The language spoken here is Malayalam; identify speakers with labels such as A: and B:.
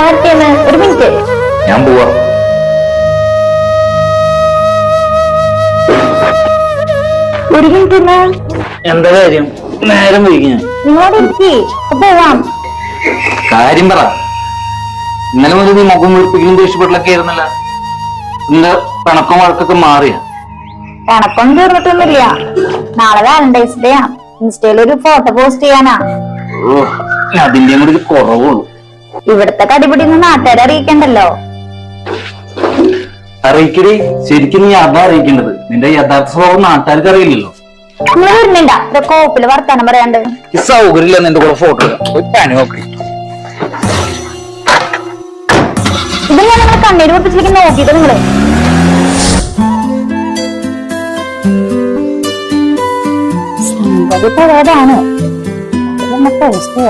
A: ഒരു മിനിറ്റ്.
B: ഞാൻ പോവാ.
A: ഒരു മിനിറ്റ്.
B: എന്താ കാര്യം? നേരം വൈകി.
A: നിങ്ങളോട് ഇരിക്കി പോവാം.
B: കാര്യം പറ. ഇന്നലെ മുതൽ നീ മുഖം വെളുപ്പിക്കലും ദേഷ്യപ്പെടലൊക്കെ ആയിരുന്നല്ല. നിന്റെ പിണക്കം വഴക്കൊക്കെ മാറിയ?
A: പിണക്കൊന്നും തീർന്നിട്ടൊന്നുമില്ല. നാളെ വാലന്റൈൻസ് ഡേ ആണ്. ഇൻസ്റ്റയിൽ ഒരു ഫോട്ടോ പോസ്റ്റ് ചെയ്യാനാ.
B: അതിന്റെയും കൂടി കുറവുള്ളൂ.
A: ഇവിടുത്തെ കടിപിടിന്ന് നാട്ടുകാരെ അറിയിക്കണ്ടല്ലോ.
B: അറിയിക്കടി. ശരിക്കും നീ അതാ അറിയിക്കേണ്ടത്. നിന്റെ യഥാർത്ഥ സ്വഭാവം നാട്ടുകാർക്ക് അറിയില്ലല്ലോ.
A: നിങ്ങൾ വരുന്നില്ല കോപ്പില് വർത്താനം പറയാണ്ട്.
B: ഈ സൗകര്യമില്ല നിന്റെ കൂടെ ഫോട്ടോ പണി നോക്കി.
A: ഇതെല്ലാം നിങ്ങളെ കണ്ണീര് പൊട്ടിച്ചിലേക്ക് നോക്കിയിട്ട് നിങ്ങള് സംഗതി പോയതാണ് പോസ്റ്റ്